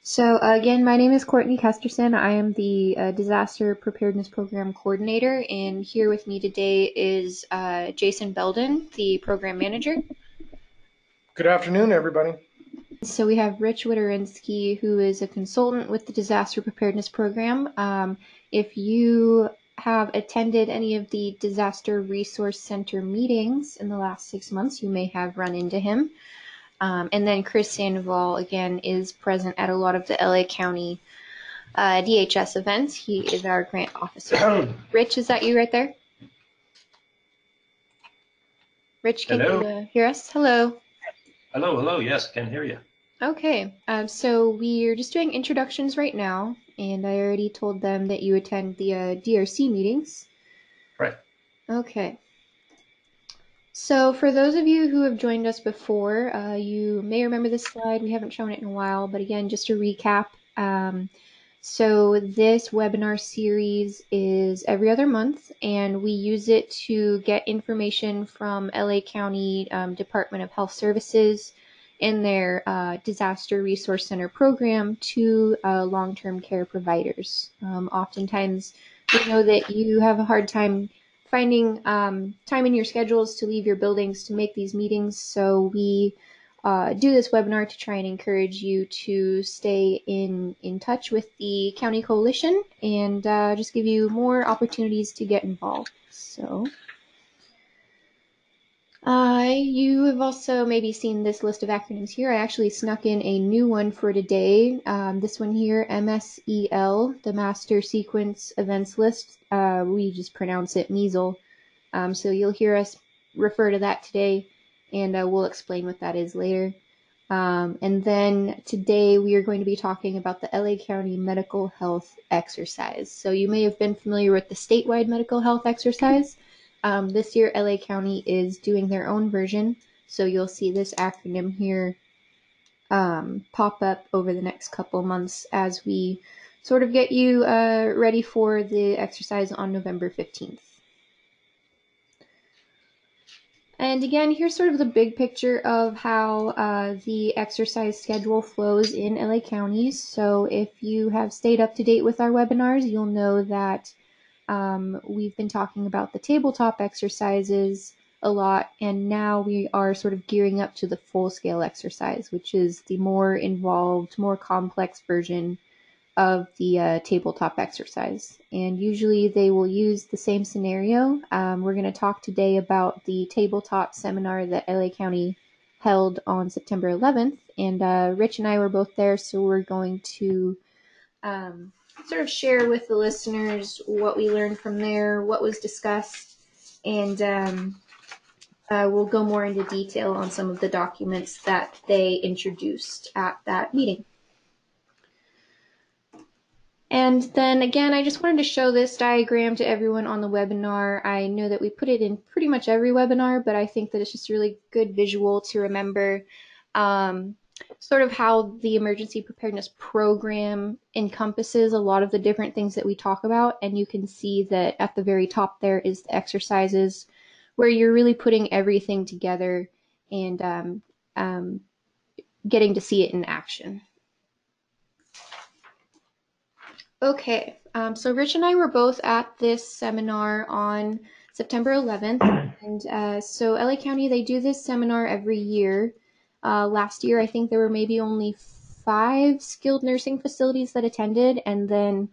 So again, my name is Courtney Kesterson. I am the Disaster Preparedness Program Coordinator, and here with me today is Jason Belden, the Program Manager. Good afternoon, everybody. So we have Rich Widerynski, who is a consultant with the Disaster Preparedness Program. If you have attended any of the Disaster Resource Center meetings in the last 6 months, you may have run into him. And then Chris Sandoval, again, is present at a lot of the LA County DHS events. He is our grant officer. Rich, is that you right there? Rich, can you hear us? Hello. Hello. Yes, can hear you. Okay. So we're just doing introductions right now, and I already told them that you attend the DRC meetings. Right. Okay. So for those of you who have joined us before, you may remember this slide. We haven't shown it in a while, but again, just to recap. So this webinar series is every other month, and we use it to get information from LA County Department of Health Services in their Disaster Resource Center program to long-term care providers. Oftentimes, we know that you have a hard time finding time in your schedules to leave your buildings to make these meetings, so we do this webinar to try and encourage you to stay in touch with the County Coalition and just give you more opportunities to get involved. So you have also maybe seen this list of acronyms here. I actually snuck in a new one for today. This one here, MSEL, the Master Sequence Events List. We just pronounce it MESEL. So you'll hear us refer to that today, and we'll explain what that is later. And then today we are going to be talking about the LA County Medical Health Exercise. So you may have been familiar with the statewide medical health exercise. This year LA County is doing their own version, so you'll see this acronym here pop up over the next couple months as we sort of get you ready for the exercise on November 15th. And again, here's sort of the big picture of how the exercise schedule flows in LA County. So if you have stayed up to date with our webinars, you'll know that we've been talking about the tabletop exercises a lot, and now we are sort of gearing up to the full-scale exercise, which is the more involved, more complex version of the tabletop exercise. And usually they will use the same scenario. We're going to talk today about the tabletop seminar that LA County held on September 11th, and Rich and I were both there, so we're going to sort of share with the listeners what we learned from there, what was discussed, and we'll go more into detail on some of the documents that they introduced at that meeting. And then again, I just wanted to show this diagram to everyone on the webinar. I know that we put it in pretty much every webinar, but I think that it's just a really good visual to remember sort of how the emergency preparedness program encompasses a lot of the different things that we talk about. And you can see that at the very top there is the exercises where you're really putting everything together and getting to see it in action. Okay, so Rich and I were both at this seminar on September 11th, and so LA County, they do this seminar every year. Last year, I think there were maybe only 5 skilled nursing facilities that attended, and then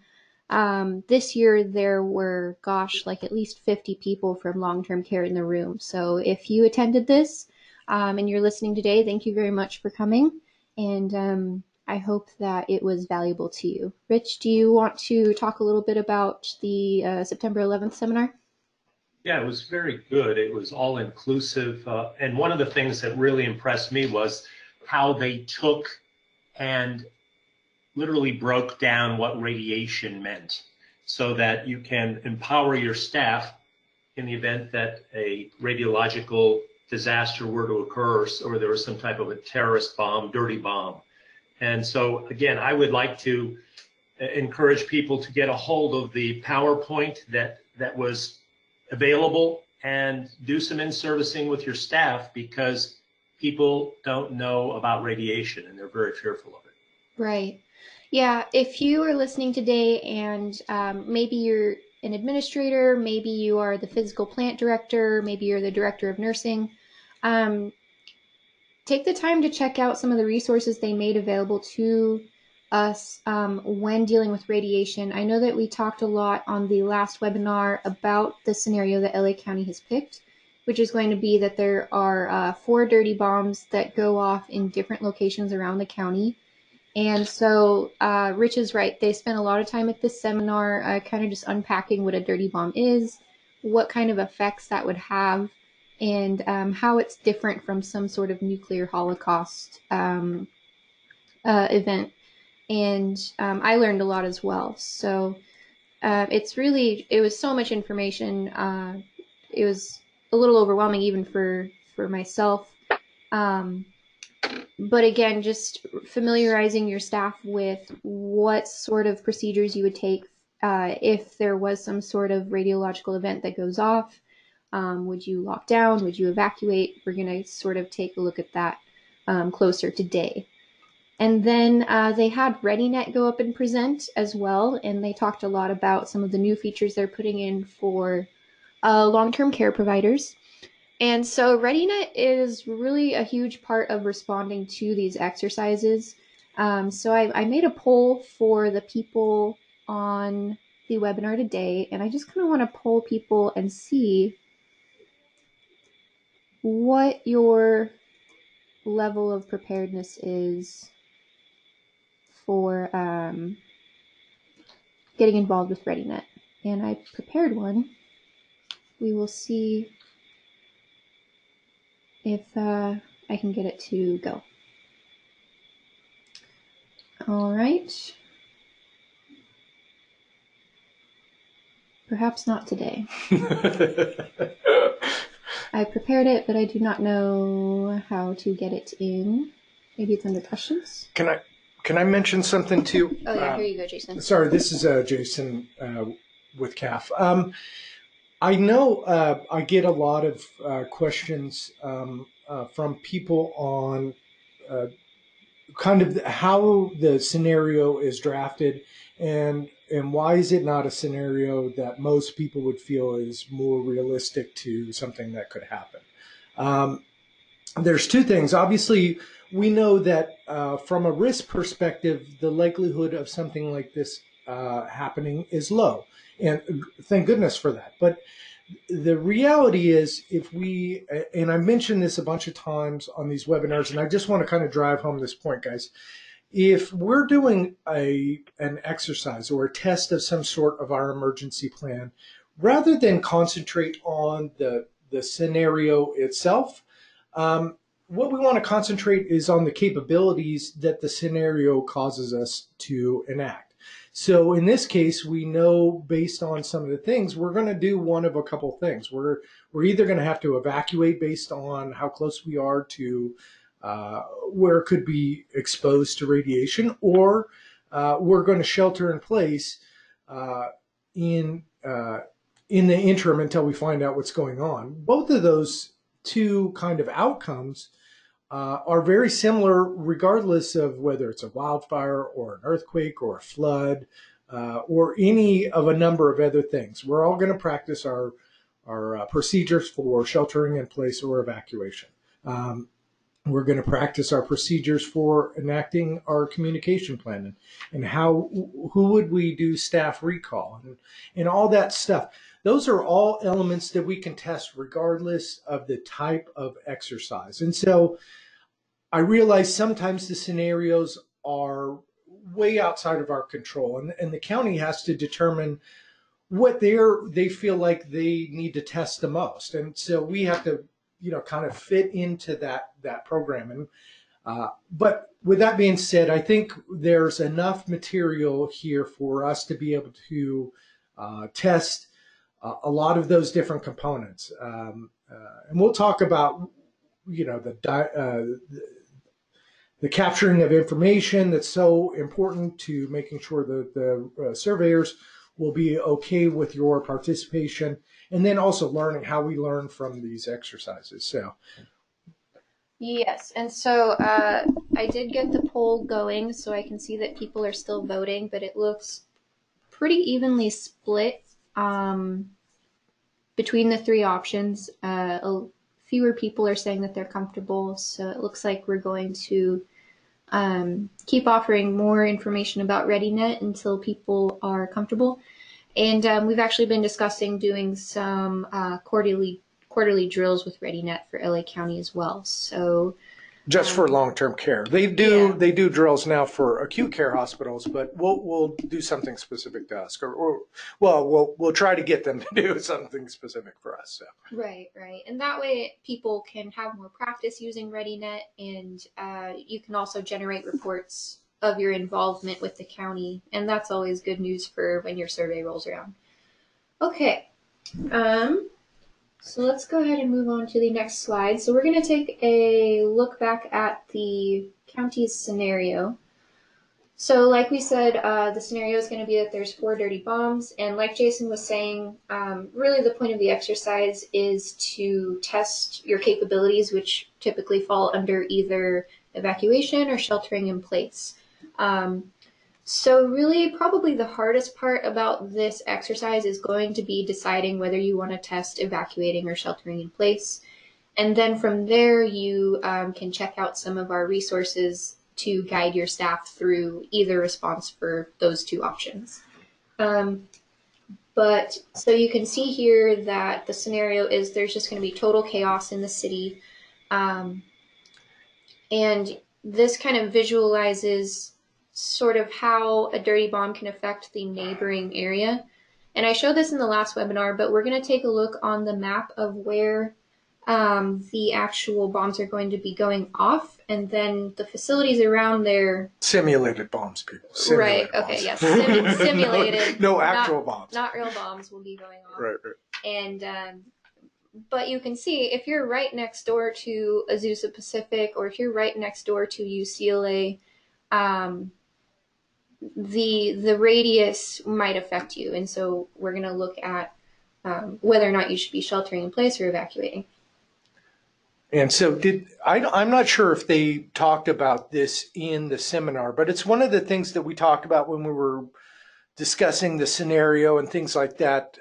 this year there were, gosh, like at least 50 people from long-term care in the room. So if you attended this and you're listening today, thank you very much for coming, and I hope that it was valuable to you. Rich, do you want to talk a little bit about the September 11th seminar? Yeah, it was very good. It was all inclusive. And one of the things that really impressed me was how they took and literally broke down what radiation meant so that you can empower your staff in the event that a radiological disaster were to occur or there was some type of a terrorist bomb, dirty bomb. And so, again, I would like to encourage people to get a hold of the PowerPoint that was available and do some in-servicing with your staff because people don't know about radiation and they're very fearful of it. Right. Yeah, if you are listening today and maybe you're an administrator, maybe you are the physical plant director, maybe you're the director of nursing, um, take the time to check out some of the resources they made available to us when dealing with radiation. I know that we talked a lot on the last webinar about the scenario that LA County has picked, which is going to be that there are 4 dirty bombs that go off in different locations around the county. And so Rich is right. They spent a lot of time at this seminar kind of just unpacking what a dirty bomb is, what kind of effects that would have, and how it's different from some sort of nuclear holocaust event. And I learned a lot as well. So it was so much information. It was a little overwhelming even for myself. But again, just familiarizing your staff with what sort of procedures you would take if there was some sort of radiological event that goes off. Would you lock down? Would you evacuate? We're going to sort of take a look at that closer today. And then they had ReadyNet go up and present as well, and they talked a lot about some of the new features they're putting in for long-term care providers. And so ReadyNet is really a huge part of responding to these exercises. So I made a poll for the people on the webinar today, and I just kind of want to poll people and see what your level of preparedness is for getting involved with ReadyNet. And I prepared one. We will see if I can get it to go. All right. Perhaps not today. I prepared it, but I do not know how to get it in. Maybe it's under questions. Can I mention something too? Oh yeah, here you go, Jason. Sorry, this is Jason with CAHF. I know I get a lot of questions from people on kind of how the scenario is drafted and why is it not a scenario that most people would feel is more realistic to something that could happen. There's 2 things. Obviously, we know that from a risk perspective, the likelihood of something like this happening is low. And thank goodness for that. But the reality is, if we, and I mentioned this a bunch of times on these webinars, and I just want to kind of drive home this point, guys. If we're doing an exercise or a test of some sort of our emergency plan, rather than concentrate on the scenario itself, what we want to concentrate is on the capabilities that the scenario causes us to enact. So in this case, we know based on some of the things, we're going to do one of a couple things. We're either going to have to evacuate based on how close we are to where it could be exposed to radiation, or we're going to shelter in place in the interim until we find out what's going on. Both of those 2 kind of outcomes are very similar regardless of whether it's a wildfire or an earthquake or a flood or any of a number of other things. We're all going to practice our procedures for sheltering in place or evacuation. We're going to practice our procedures for enacting our communication plan and who would we do staff recall and all that stuff. Those are all elements that we can test regardless of the type of exercise. And so I realize sometimes the scenarios are way outside of our control, and the county has to determine what they feel like they need to test the most. And so we have to, kind of fit into that program. And but with that being said, I think there's enough material here for us to be able to test a lot of those different components. And we'll talk about, the capturing of information that's so important to making sure that the surveyors will be okay with your participation, and then also learning how we learn from these exercises. So, Yes, and so I did get the poll going, so I can see that people are still voting, but it looks pretty evenly split between the three options. Fewer people are saying that they're comfortable, so it looks like we're going to keep offering more information about ReadyNet until people are comfortable. And we've actually been discussing doing some quarterly drills with ReadyNet for LA County as well. So just for long-term care. They do drills now for acute care hospitals, but we'll do something specific to us, or we'll try to get them to do something specific for us. So. Right, and that way people can have more practice using ReadyNet, and you can also generate reports of your involvement with the county, and that's always good news for when your survey rolls around. Okay. So let's go ahead and move on to the next slide. So we're going to take a look back at the county's scenario. So like we said, the scenario is going to be that there's 4 dirty bombs. And like Jason was saying, really the point of the exercise is to test your capabilities, which typically fall under either evacuation or sheltering in place. So really, probably the hardest part about this exercise is going to be deciding whether you want to test evacuating or sheltering in place. And then from there, you can check out some of our resources to guide your staff through either response for those 2 options. But so you can see here that the scenario is there's just going to be total chaos in the city. And this kind of visualizes sort of how a dirty bomb can affect the neighboring area. And I showed this in the last webinar, but we're going to take a look on the map of where the actual bombs are going to be going off, and then the facilities around there. Simulated bombs, people. Simulated bombs. Okay, yes. Simulated. No actual bombs. Not real bombs will be going off. Right. And but you can see if you're right next door to Azusa Pacific, or if you're right next door to UCLA, the radius might affect you. And so we're going to look at whether or not you should be sheltering in place or evacuating. And so I'm not sure if they talked about this in the seminar, but it's one of the things that we talked about when we were discussing the scenario and things like that.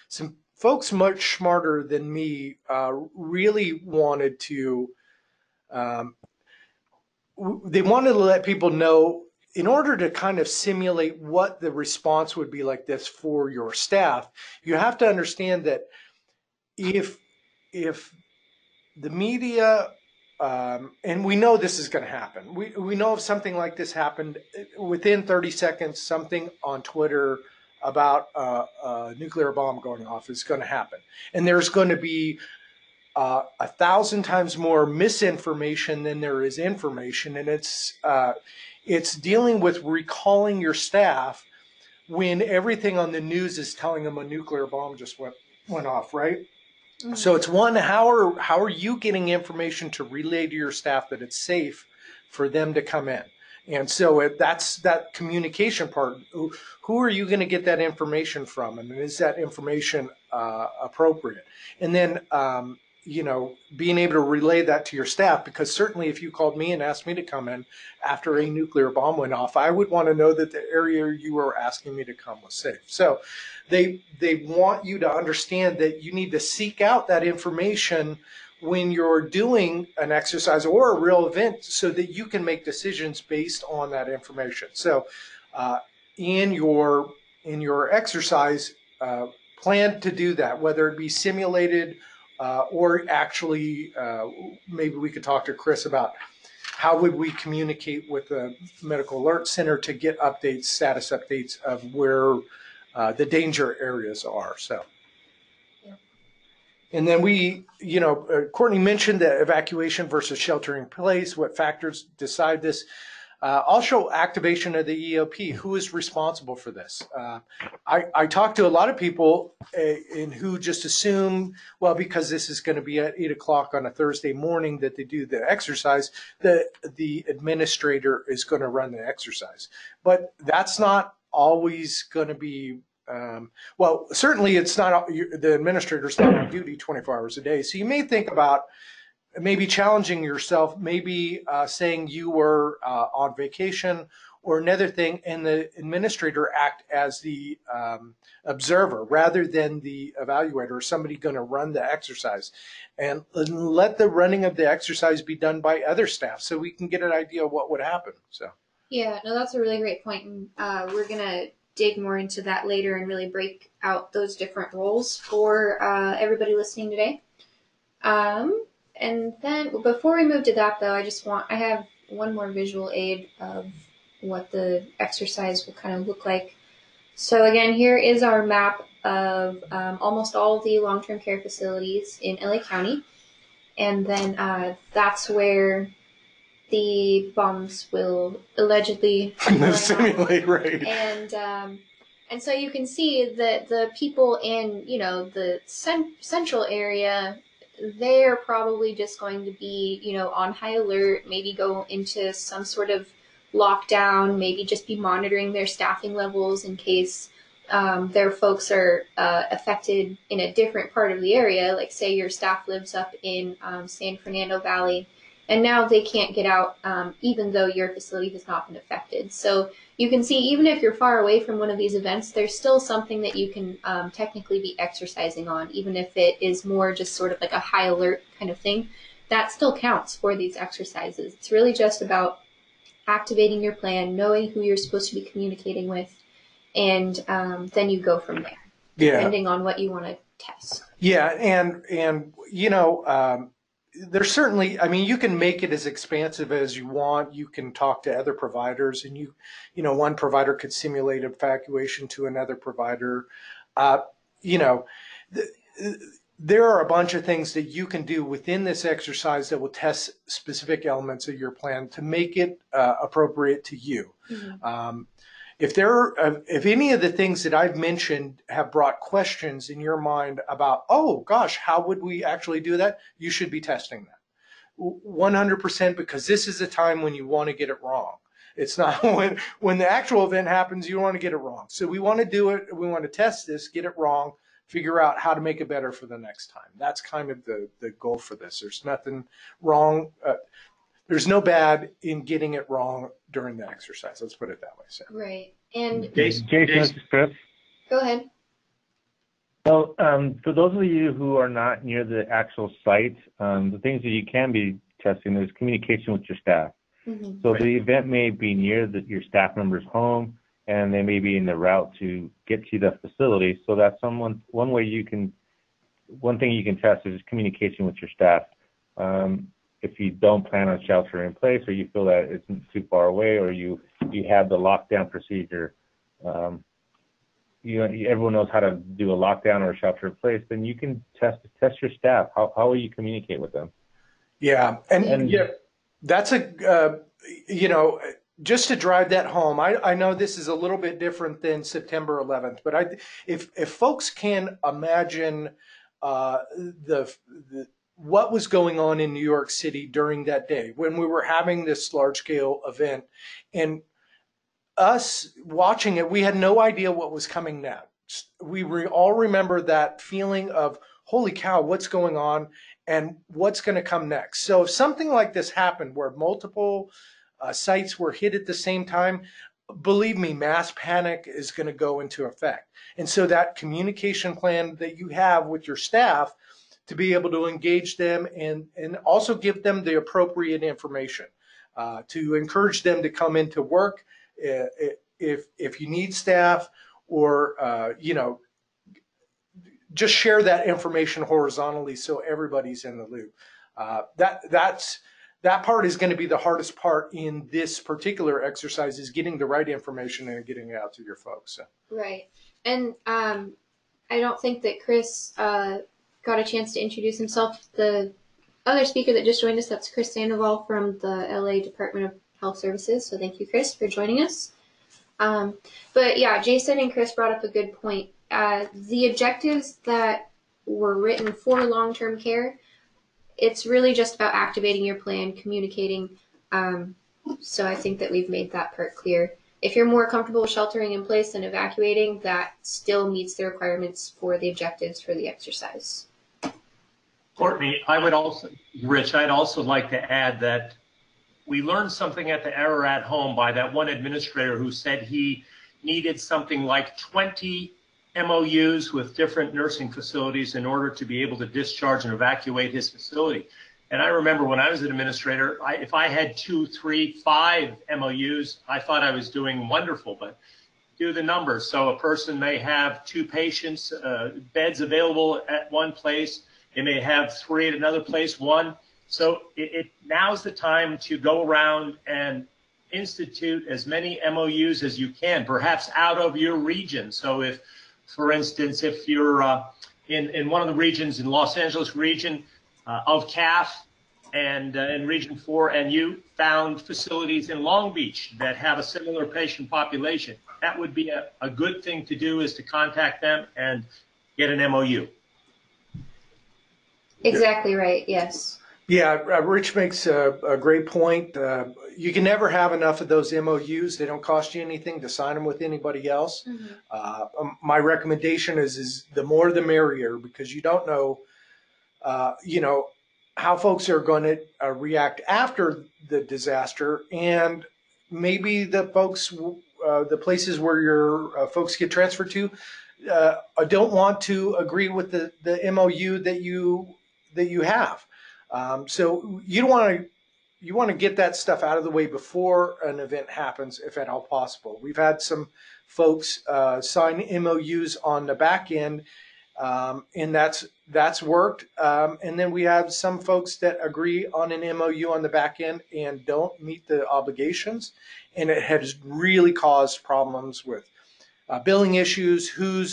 Some folks much smarter than me really wanted to, they wanted to let people know, in order to kind of simulate what the response would be like this for your staff, you have to understand that if the media, and we know this is going to happen. We know if something like this happened, within 30 seconds, something on Twitter about a nuclear bomb going off is going to happen. And there's going to be 1,000 times more misinformation than there is information. And it's dealing with recalling your staff when everything on the news is telling them a nuclear bomb just went off, right? Mm-hmm. So it's one, how are you getting information to relay to your staff that it's safe for them to come in? And so that's that communication part. Who are you going to get that information from? And is that information appropriate? And then, being able to relay that to your staff, because certainly if you called me and asked me to come in after a nuclear bomb went off, I would want to know that the area you were asking me to come was safe. So they want you to understand that you need to seek out that information when you're doing an exercise or a real event so that you can make decisions based on that information. So in your exercise, plan to do that, whether it be simulated or actually, maybe we could talk to Chris about how would we communicate with the Medical Alert Center to get updates, status updates of where the danger areas are. So, yeah. And then Courtney mentioned the evacuation versus sheltering in place, what factors decide this. Also, activation of the EOP. Who is responsible for this? I talked to a lot of people who just assume, well, because this is going to be at 8 o'clock on a Thursday morning that they do the exercise, the administrator is going to run the exercise. But that's not always going to be, well, certainly it's not, the administrator's not on duty 24 hours a day. So you may think about maybe challenging yourself, maybe saying you were on vacation or another thing, and the administrator act as the observer rather than the evaluator or somebody going to run the exercise, and let the running of the exercise be done by other staff so we can get an idea of what would happen. So yeah, no, that's a really great point. And we're going to dig more into that later and really break out those different roles for everybody listening today. And then before we move to that, though, I have one more visual aid of what the exercise will kind of look like. So again, here is our map of almost all of the long-term care facilities in LA County. And then that's where the bombs will allegedly simulate, right? And so you can see that the people in, you know, the central area, they're probably just going to be, you know, on high alert, maybe go into some sort of lockdown, maybe just be monitoring their staffing levels in case their folks are affected in a different part of the area. Like say your staff lives up in San Fernando Valley, and now they can't get out even though your facility has not been affected. So you can see even if you're far away from one of these events, there's still something that you can technically be exercising on, even if it is more just sort of like a high alert kind of thing. That still counts for these exercises. It's really just about activating your plan, knowing who you're supposed to be communicating with, and then you go from there, depending on what you want to test. Yeah, and you know, there's certainly, I mean, you can make it as expansive as you want. You can talk to other providers, and you know, one provider could simulate evacuation to another provider. You know, there are a bunch of things that you can do within this exercise that will test specific elements of your plan to make it appropriate to you. Mm-hmm. If any of the things that I've mentioned have brought questions in your mind about, oh gosh, how would we actually do that? You should be testing that 100%, because this is a time when you want to get it wrong. It's not when the actual event happens, you don't want to get it wrong. So we want to do it. We want to test this, get it wrong, figure out how to make it better for the next time. That's kind of the goal for this. There's nothing wrong. There's no bad in getting it wrong during the exercise. Let's put it that way. So. Right. And Jason, this is Chris. Go ahead. So for those of you who are not near the actual site, the things that you can be testing is communication with your staff. Mm-hmm. So the event may be near your staff member's home, and they may be in the route to get to the facility. So that's one thing you can test is communication with your staff. If you don't plan on shelter in place, or you feel that it's too far away, or you have the lockdown procedure, everyone knows how to do a lockdown or a shelter in place, then you can test your staff. How will you communicate with them? Yeah, and yeah, that's just to drive that home. I know this is a little bit different than September 11th, but if folks can imagine what was going on in New York City during that day when we were having this large-scale event, and us watching it, we had no idea what was coming next. We all remember that feeling of, holy cow, what's going on and what's going to come next. So if something like this happened where multiple sites were hit at the same time, believe me, mass panic is going to go into effect. And so that communication plan that you have with your staff to be able to engage them and also give them the appropriate information to encourage them to come into work if you need staff, or just share that information horizontally so everybody's in the loop. That part is going to be the hardest part in this particular exercise, is getting the right information and getting it out to your folks. So. Right. And I don't think that Chris got a chance to introduce himself. The other speaker that just joined us, that's Chris Sandoval from the LA Department of Health Services. So thank you, Chris, for joining us. But yeah, Jason and Chris brought up a good point. The objectives that were written for long-term care, it's really just about activating your plan, communicating. So I think that we've made that part clear. If you're more comfortable with sheltering in place than evacuating, that still meets the requirements for the objectives for the exercise. Courtney, Rich, I'd also like to add that we learned something at the Error at Home by that one administrator who said he needed something like 20 MOUs with different nursing facilities in order to be able to discharge and evacuate his facility. And I remember when I was an administrator, if I had 2, 3, 5 MOUs, I thought I was doing wonderful, but do the numbers. So a person may have 2 patients, beds available at one place. They may have 3 at another place, 1. So now's the time to go around and institute as many MOUs as you can, perhaps out of your region. So if, for instance, if you're in one of the regions in Los Angeles region of CAHF and in Region 4, and you found facilities in Long Beach that have a similar patient population, that would be a good thing to do, is to contact them and get an MOU. Exactly right, yes. Yeah, Rich makes a great point. You can never have enough of those MOUs. They don't cost you anything to sign them with anybody else. Mm-hmm. My recommendation is the more the merrier, because you don't know, how folks are going to react after the disaster, and maybe the folks, the places where your folks get transferred to, don't want to agree with the MOU that you have. So you want to get that stuff out of the way before an event happens, if at all possible. We've had some folks sign MOUs on the back end, and that's worked. And then we have some folks that agree on an MOU on the back end and don't meet the obligations, and it has really caused problems with billing issues. Who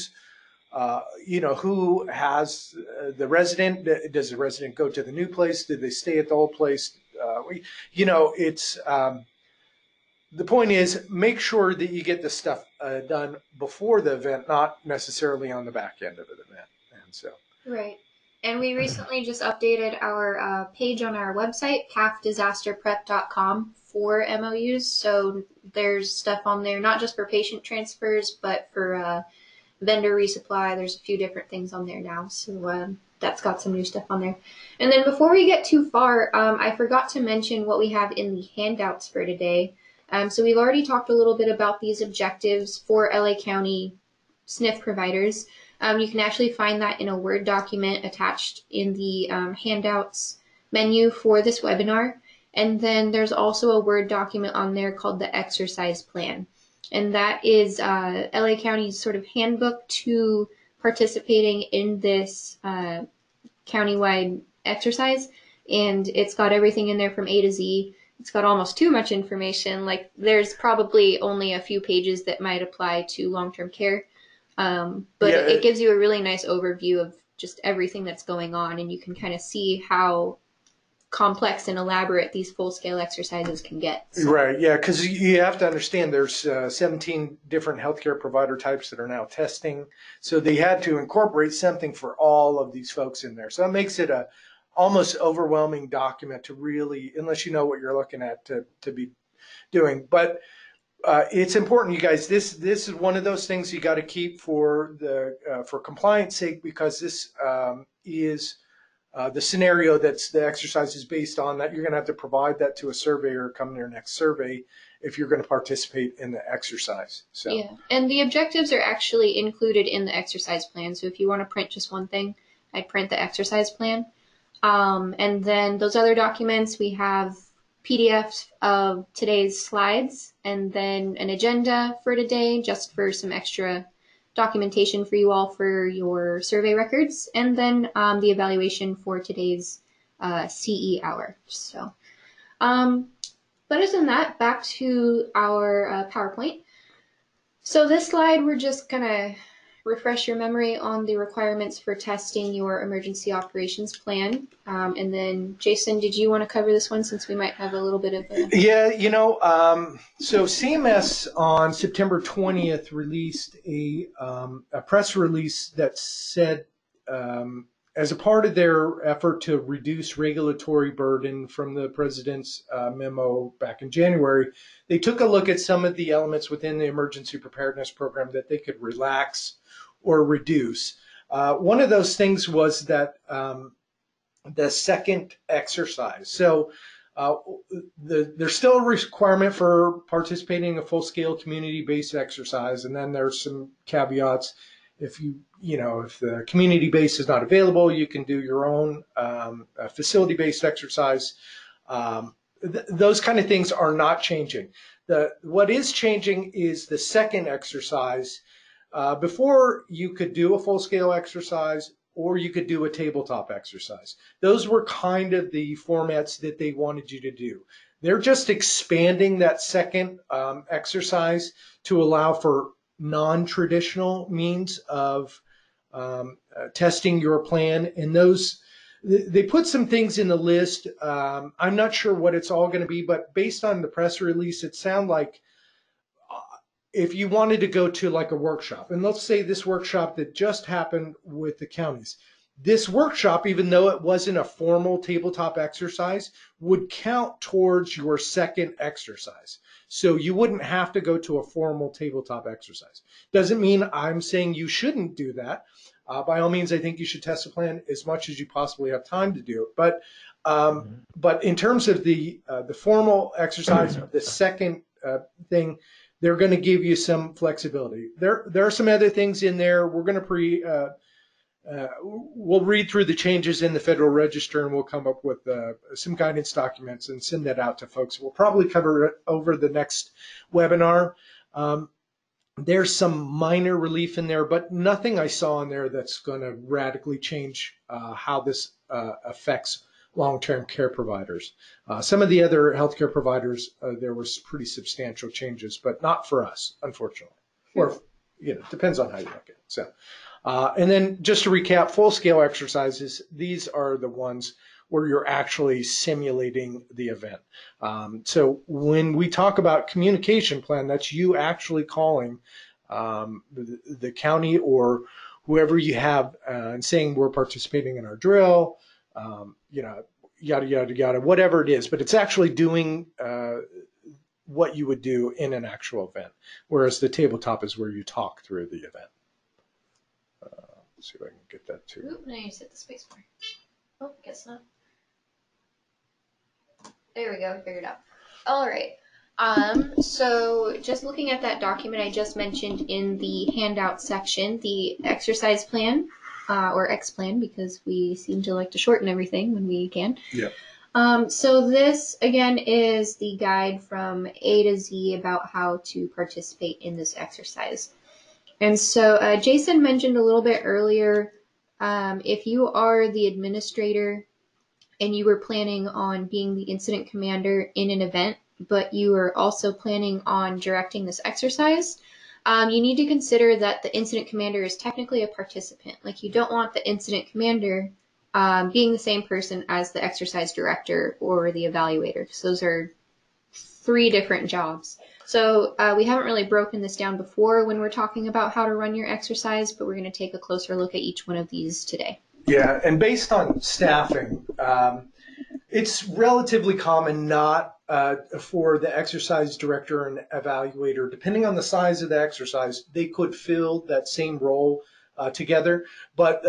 has the resident? Does the resident go to the new place? Did they stay at the old place? The point is, make sure that you get the stuff done before the event, not necessarily on the back end of an event. And so, right. And we recently just updated our page on our website, cahfdisasterprep.com, for MOUs. So there's stuff on there, not just for patient transfers, but for vendor resupply. There's a few different things on there now. So that's got some new stuff on there. And then before we get too far, I forgot to mention what we have in the handouts for today. So we've already talked a little bit about these objectives for LA County SNF providers. You can actually find that in a Word document attached in the handouts menu for this webinar. And then there's also a Word document on there called the exercise plan. And that is LA County's sort of handbook to participating in this countywide exercise. And it's got everything in there from A to Z. It's got almost too much information. Like, there's probably only a few pages that might apply to long-term care. But it gives you a really nice overview of just everything that's going on, and you can kind of see how complex and elaborate these full-scale exercises can get. So. Right, yeah, because you have to understand there's 17 different healthcare provider types that are now testing. So they had to incorporate something for all of these folks in there. So that makes it a almost overwhelming document to really, unless you know what you're looking at, to be doing. But it's important, you guys. This is one of those things you got to keep for compliance sake, because this is the scenario that's the exercise is based on. That you're going to have to provide that to a surveyor come your next survey if you're going to participate in the exercise. So yeah, and the objectives are actually included in the exercise plan. So if you want to print just one thing, I'd print the exercise plan. And then those other documents, we have PDFs of today's slides, and then an agenda for today, just for some extra documentation for you all for your survey records, and then the evaluation for today's CE hour. So, but other than that, back to our PowerPoint. So this slide, we're just gonna refresh your memory on the requirements for testing your emergency operations plan. And then, Jason, did you want to cover this one, since we might have a little bit of a... Yeah, so CMS on September 20th released a press release that said, as a part of their effort to reduce regulatory burden from the president's memo back in January, they took a look at some of the elements within the emergency preparedness program that they could relax or reduce. One of those things was that the second exercise. So there's still a requirement for participating in a full-scale community-based exercise, and then there's some caveats. If if the community base is not available, you can do your own facility-based exercise. Those kind of things are not changing. What is changing is the second exercise. Before, you could do a full-scale exercise, or you could do a tabletop exercise. Those were kind of the formats that they wanted you to do. They're just expanding that second exercise to allow for non-traditional means of testing your plan. And those, they put some things in the list. I'm not sure what it's all going to be, but based on the press release, it sounded like if you wanted to go to like a workshop, and let's say this workshop that just happened with the counties, this workshop, even though it wasn't a formal tabletop exercise, would count towards your second exercise. So you wouldn't have to go to a formal tabletop exercise. Doesn't mean I'm saying you shouldn't do that. By all means, I think you should test the plan as much as you possibly have time to do it. But in terms of the formal exercise of the second thing, they're going to give you some flexibility. There are some other things in there. We're going to we'll read through the changes in the Federal Register, and we'll come up with some guidance documents and send that out to folks. We'll probably cover it over the next webinar. There's some minor relief in there, but nothing I saw in there that's going to radically change how this affects long-term care providers. Some of the other healthcare providers, there was pretty substantial changes, but not for us, unfortunately. Or, depends on how you look at it. So, and then just to recap, full-scale exercises, these are the ones where you're actually simulating the event. So when we talk about communication plan, that's you actually calling the county or whoever you have and saying we're participating in our drill, yada, yada, yada, whatever it is, but it's actually doing what you would do in an actual event, whereas the tabletop is where you talk through the event. Let's see if I can get that too. Oop, now you set the space bar. Oh, guess not. There we go, figured it out. All right. So just looking at that document I just mentioned in the handout section, the exercise plan, or X plan, because we seem to like to shorten everything when we can. Yeah. So this, again, is the guide from A to Z about how to participate in this exercise. And so Jason mentioned a little bit earlier, if you are the administrator and you were planning on being the incident commander in an event, but you are also planning on directing this exercise, you need to consider that the incident commander is technically a participant. Like, you don't want the incident commander being the same person as the exercise director or the evaluator, because those are three different jobs. So we haven't really broken this down before when we're talking about how to run your exercise, but we're going to take a closer look at each one of these today. Yeah, and based on staffing, it's relatively common not for the exercise director and evaluator, depending on the size of the exercise, they could fill that same role together, but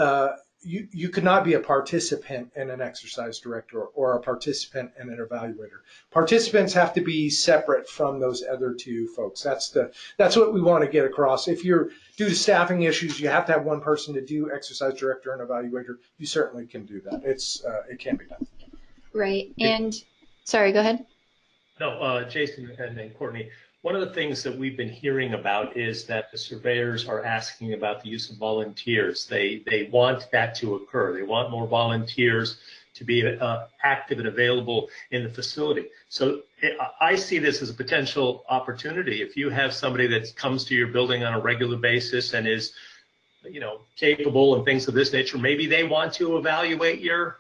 you could not be a participant in an exercise director or a participant in an evaluator. Participants have to be separate from those other two folks. That's what we want to get across. If you're, due to staffing issues, you have to have one person to do exercise director and evaluator, you certainly can do that. It can be done. Right. And sorry, go ahead. No, Jason and Courtney, one of the things that we've been hearing about is that the surveyors are asking about the use of volunteers. They want that to occur. They want more volunteers to be active and available in the facility. So I see this as a potential opportunity. If you have somebody that comes to your building on a regular basis and is, capable and things of this nature, maybe they want to evaluate your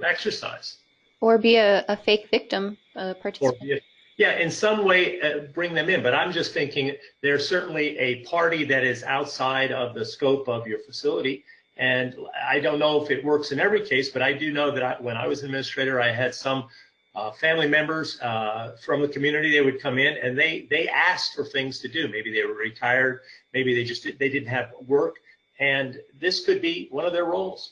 exercise. Or be a fake victim, a participant. Yeah, in some way bring them in. But I'm just thinking there's certainly a party that is outside of the scope of your facility. And I don't know if it works in every case, but I do know that when I was administrator, I had some family members from the community. They would come in and they asked for things to do. Maybe they were retired. Maybe they didn't have work. And this could be one of their roles.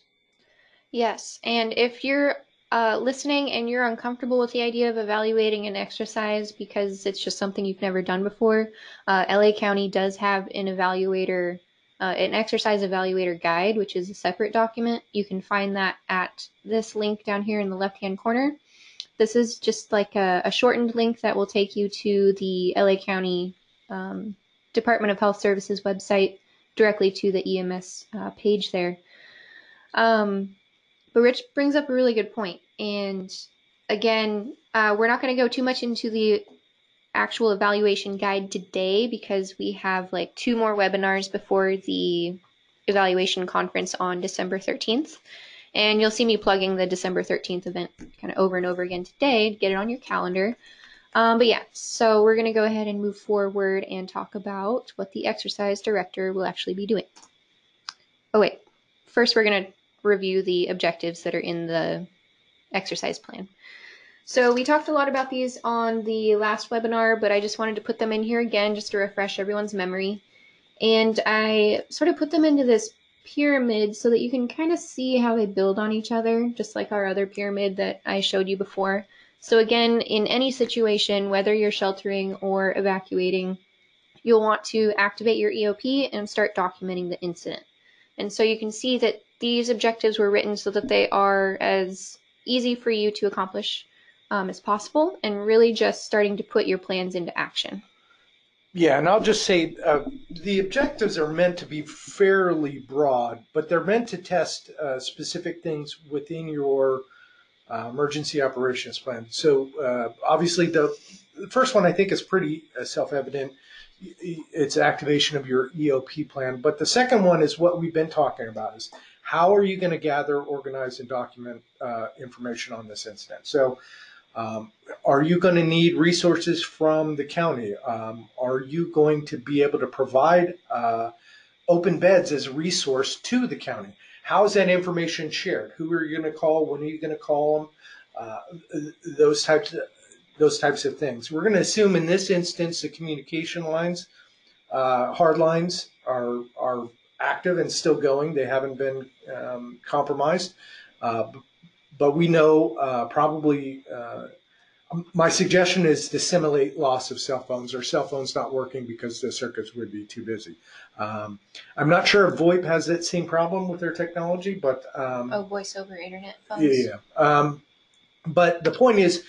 Yes, and if you're listening and you're uncomfortable with the idea of evaluating an exercise because it's just something you've never done before, LA County does have an evaluator, an exercise evaluator guide, which is a separate document. You can find that at this link down here in the left-hand corner. This is just like a shortened link that will take you to the LA County Department of Health Services website, directly to the EMS page there. But Rich brings up a really good point. And again, we're not going to go too much into the actual evaluation guide today because we have like 2 more webinars before the evaluation conference on December 13th. And you'll see me plugging the December 13th event kind of over and over again today to get it on your calendar. But yeah, so we're going to go ahead and move forward and talk about what the exercise director will actually be doing. Oh wait, first we're going to review the objectives that are in the exercise plan. So we talked a lot about these on the last webinar, but I just wanted to put them in here again just to refresh everyone's memory. And I sort of put them into this pyramid so that you can kind of see how they build on each other, just like our other pyramid that I showed you before. So again, in any situation, whether you're sheltering or evacuating, you'll want to activate your EOP and start documenting the incident. And so you can see that these objectives were written so that they are as easy for you to accomplish as possible, and really just starting to put your plans into action. Yeah, and I'll just say the objectives are meant to be fairly broad, but they're meant to test specific things within your emergency operations plan. So obviously the first one I think is pretty self-evident. It's activation of your EOP plan. But the second one is what we've been talking about, is how are you going to gather, organize, and document information on this incident? So are you going to need resources from the county? Are you going to be able to provide open beds as a resource to the county? How is that information shared? Who are you going to call? When are you going to call them? Those types of things. We're going to assume in this instance the communication lines, hard lines, are active and still going. They haven't been compromised. But we know probably my suggestion is to simulate loss of cell phones, or cell phones not working because the circuits would be too busy. I'm not sure if VoIP has that same problem with their technology, but voice over internet phones. Yeah. But the point is,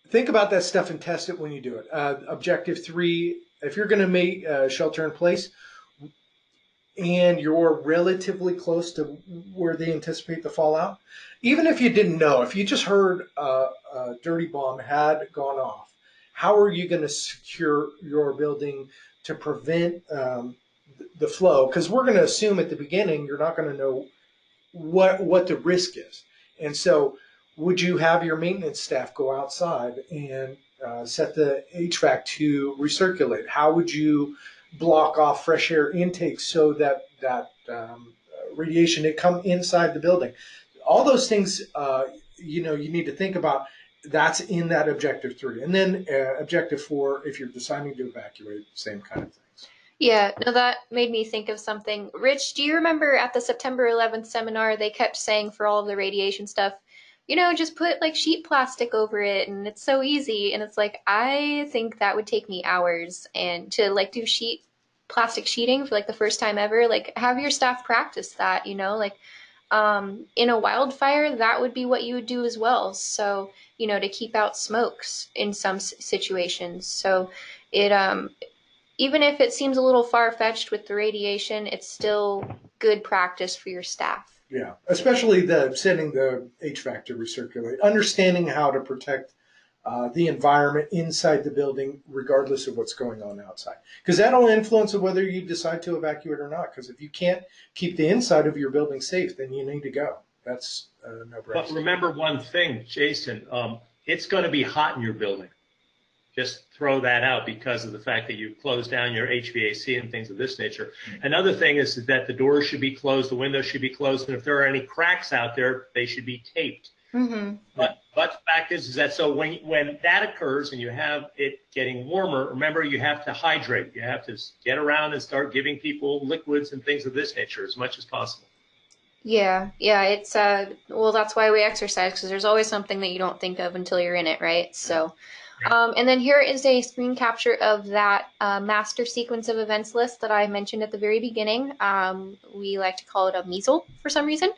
think about that stuff and test it when you do it. Objective 3, if you're going to make shelter in place and you're relatively close to where they anticipate the fallout, even if you didn't know, if you just heard a dirty bomb had gone off, how are you going to secure your building to prevent the flow? Because we're going to assume at the beginning you're not going to know what the risk is. And so would you have your maintenance staff go outside and set the HVAC to recirculate? How would you block off fresh air intake so that radiation didn't come inside the building? All those things, you need to think about. That's in that objective 3. And then objective 4, if you're deciding to evacuate, same kind of things. Yeah, no, that made me think of something. Rich, do you remember at the September 11th seminar, they kept saying for all of the radiation stuff, just put like sheet plastic over it and it's so easy. And it's like, I think that would take me hours, and to like do plastic sheeting for like the first time ever, like have your staff practice that, in a wildfire, that would be what you would do as well. So, to keep out smokes in some situations. So it, even if it seems a little far-fetched with the radiation, it's still good practice for your staff. Yeah, especially setting the HVAC to recirculate, understanding how to protect the environment inside the building, regardless of what's going on outside. Because that'll influence whether you decide to evacuate or not. Because if you can't keep the inside of your building safe, then you need to go. That's no brainer. But remember one thing, Jason, it's going to be hot in your building. Just throw that out because of the fact that you closed down your HVAC and things of this nature. Another thing is that the doors should be closed, the windows should be closed, and if there are any cracks out there, they should be taped. Mm-hmm. But the fact is that so when that occurs and you have it getting warmer, remember you have to hydrate. You have to get around and start giving people liquids and things of this nature as much as possible. Yeah, it's well, that's why we exercise, because there's always something that you don't think of until you're in it, right? So, and then here is a screen capture of that master sequence of events list that I mentioned at the very beginning. We like to call it a MSEL for some reason.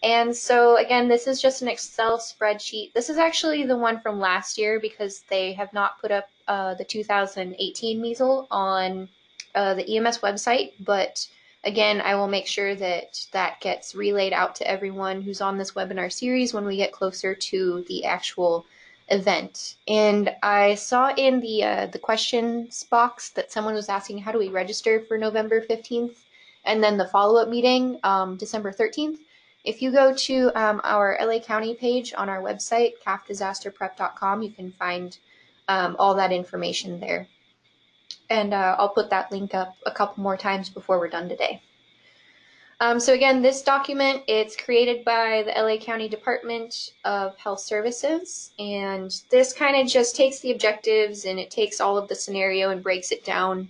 And so again, this is just an Excel spreadsheet. This is actually the one from last year because they have not put up the 2018 MSEL on the EMS website, but again, I will make sure that that gets relayed out to everyone who's on this webinar series when we get closer to the actual event. And I saw in the questions box that someone was asking, how do we register for November 15th and then the follow-up meeting December 13th? If you go to our LA County page on our website, cahfdisasterprep.com, you can find all that information there. And I'll put that link up a couple more times before we're done today. So again, this document, it's created by the LA County Department of Health Services, and this kind of just takes the objectives and it takes all of the scenario and breaks it down.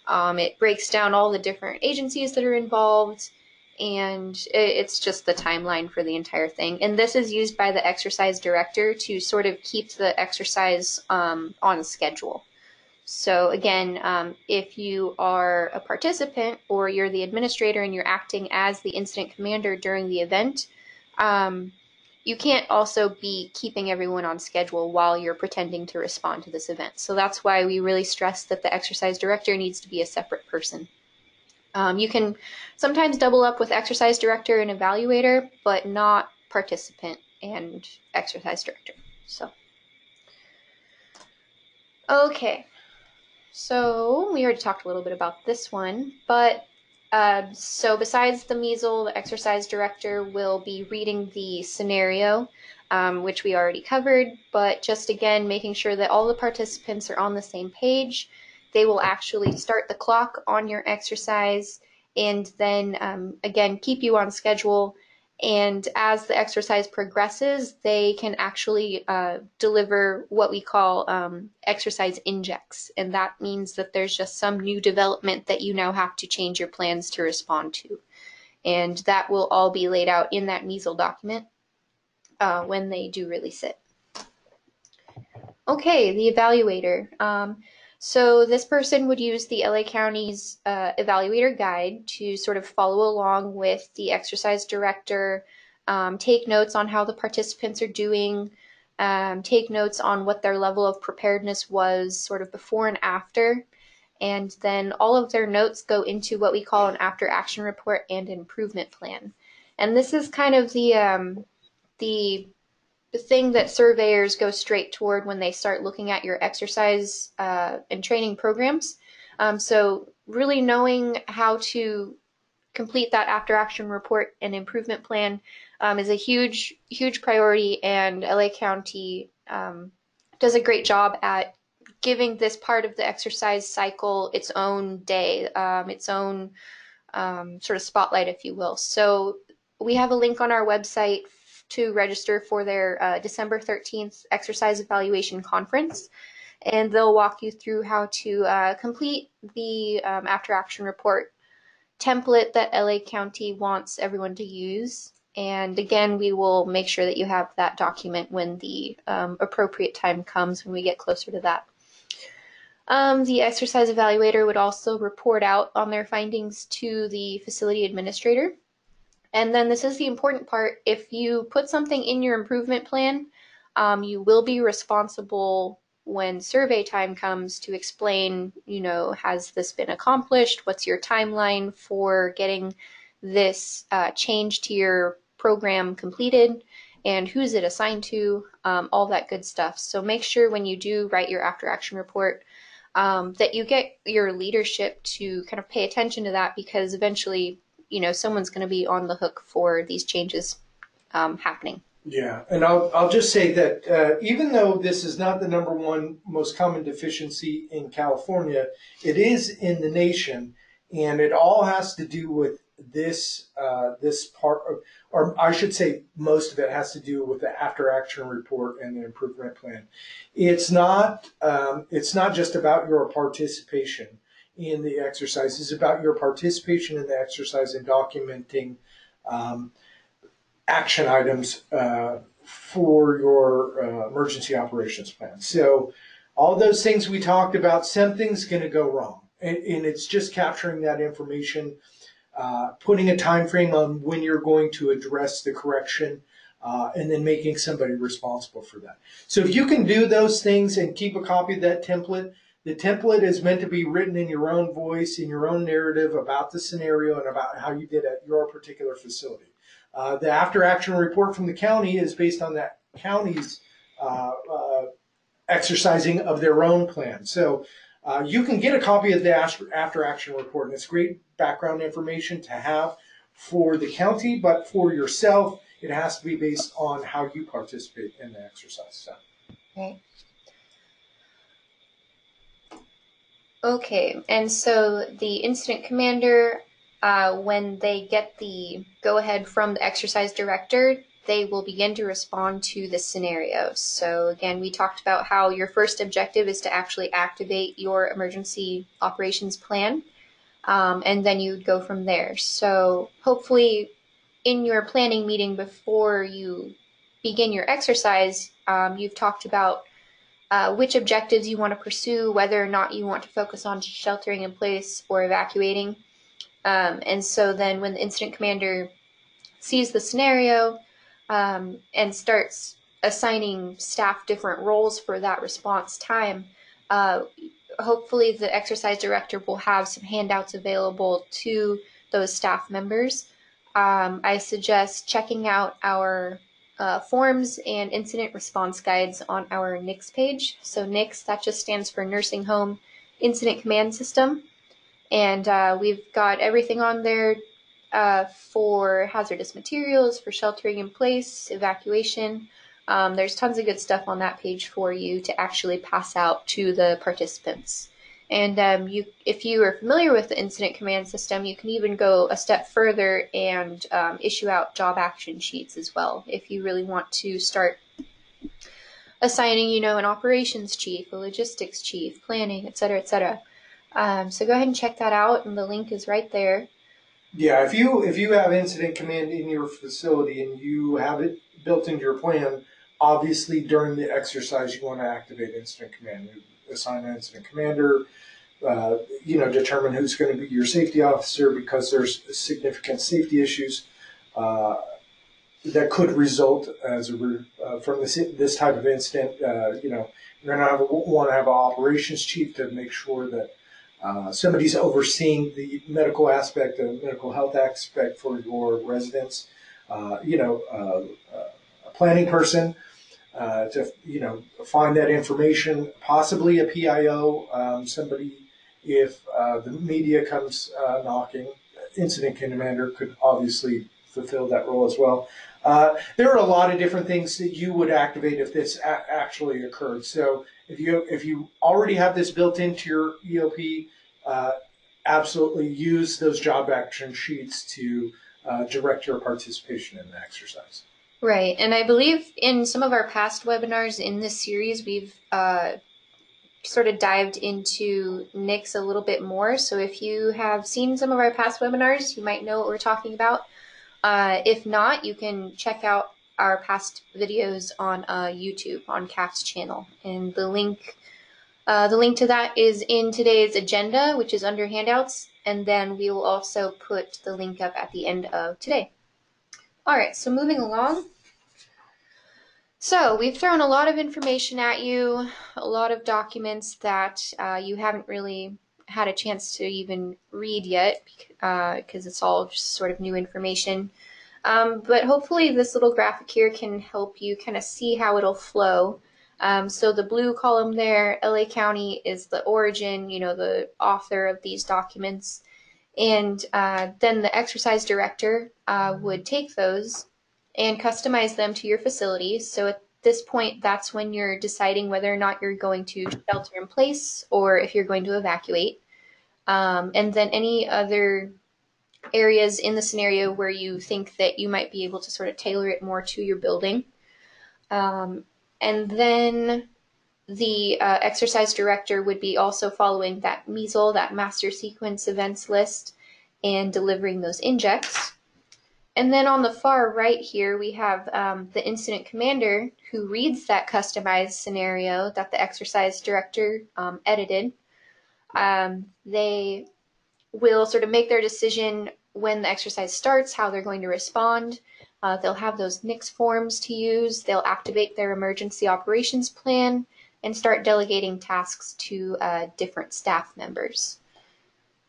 It breaks down all the different agencies that are involved, and it's just the timeline for the entire thing. And this is used by the exercise director to sort of keep the exercise on schedule. So again, if you are a participant or you're the administrator and you're acting as the incident commander during the event, you can't also be keeping everyone on schedule while you're pretending to respond to this event. So that's why we really stress that the exercise director needs to be a separate person. You can sometimes double up with exercise director and evaluator, but not participant and exercise director. So, okay. So we already talked a little bit about this one, but so besides the MSEL, the exercise director will be reading the scenario, which we already covered, but just again, making sure that all the participants are on the same page. They will actually start the clock on your exercise and then again, keep you on schedule. And as the exercise progresses, they can actually deliver what we call exercise injects. And that means that there's just some new development that you now have to change your plans to respond to. And that will all be laid out in that MSEL document when they do release it. Okay, the evaluator. So this person would use the LA County's evaluator guide to sort of follow along with the exercise director, take notes on how the participants are doing, take notes on what their level of preparedness was sort of before and after, and then all of their notes go into what we call an after action report and improvement plan. And this is kind of the thing that surveyors go straight toward when they start looking at your exercise and training programs. So really knowing how to complete that after action report and improvement plan is a huge priority, and LA County does a great job at giving this part of the exercise cycle its own day, its own sort of spotlight, if you will. So we have a link on our website to register for their December 13th exercise evaluation conference, and they'll walk you through how to complete the after action report template that LA County wants everyone to use. And again, we will make sure that you have that document when the appropriate time comes, when we get closer to that. The exercise evaluator would also report out on their findings to the facility administrator. And then this is the important part. If you put something in your improvement plan, you will be responsible when survey time comes to explain, has this been accomplished? What's your timeline for getting this change to your program completed? And who's it assigned to? All that good stuff. So make sure when you do write your after action report that you get your leadership to kind of pay attention to that, because eventually someone's going to be on the hook for these changes happening. Yeah, and I'll just say that even though this is not the #1 most common deficiency in California, it is in the nation, and it all has to do with this part of, or I should say most of it has to do with the after action report and the improvement plan. It's not just about your participation in the exercise. It's about your participation in the exercise and documenting action items for your emergency operations plan. So all those things we talked about, something's going to go wrong. And it's just capturing that information, putting a time frame on when you're going to address the correction, and then making somebody responsible for that. So if you can do those things and keep a copy of that template, the template is meant to be written in your own voice, in your own narrative about the scenario and about how you did at your particular facility. The after-action report from the county is based on that county's exercising of their own plan. So you can get a copy of the after-action report, and it's great background information to have for the county, but for yourself, it has to be based on how you participate in the exercise. So. Right. Okay, and so the incident commander, when they get the go-ahead from the exercise director, they will begin to respond to the scenario. So again, we talked about how your first objective is to actually activate your emergency operations plan, and then you would go from there. So hopefully in your planning meeting before you begin your exercise, you've talked about which objectives you want to pursue, whether or not you want to focus on sheltering in place or evacuating. And so then when the incident commander sees the scenario and starts assigning staff different roles for that response time, hopefully the exercise director will have some handouts available to those staff members. I suggest checking out our forms and incident response guides on our NICS page. So NICS, that just stands for Nursing Home Incident Command System. And we've got everything on there for hazardous materials, for sheltering in place, evacuation. There's tons of good stuff on that page for you to actually pass out to the participants. And if you are familiar with the incident command system, you can even go a step further and issue out job action sheets as well. If you really want to start assigning, an operations chief, a logistics chief, planning, et cetera, et cetera. So go ahead and check that out, and the link is right there. Yeah, if you have incident command in your facility and you have it built into your plan, obviously during the exercise you want to activate incident command. You assign an incident commander, determine who's going to be your safety officer, because there's significant safety issues that could result from this type of incident. You're going to want to have an operations chief to make sure that somebody's overseeing the medical aspect and medical health aspect for your residents. A planning person to find that information, possibly a PIO, somebody if the media comes knocking. Incident commander could obviously fulfill that role as well. There are a lot of different things that you would activate if this actually occurred. So if you already have this built into your EOP, absolutely use those job action sheets to direct your participation in the exercise. Right, and I believe in some of our past webinars in this series, we've sort of dived into NICS a little bit more. So if you have seen some of our past webinars, you might know what we're talking about. If not, you can check out our past videos on YouTube on CAHF's channel, and the link to that is in today's agenda, which is under handouts, and then we will also put the link up at the end of today. All right, so moving along. So we've thrown a lot of information at you, a lot of documents that you haven't really had a chance to even read yet, because it's all just sort of new information. But hopefully this little graphic here can help you kind of see how it'll flow. So the blue column there, LA County, is the origin, the author of these documents. And then the exercise director would take those and customize them to your facility. So at this point, that's when you're deciding whether or not you're going to shelter in place or if you're going to evacuate. And then any other areas in the scenario where you think that you might be able to sort of tailor it more to your building. And then the exercise director would be also following that MSEL, that master sequence events list, and delivering those injects. And then on the far right here, we have the incident commander who reads that customized scenario that the exercise director edited. They will sort of make their decision when the exercise starts, how they're going to respond. They'll have those NICS forms to use. They'll activate their emergency operations plan and start delegating tasks to different staff members.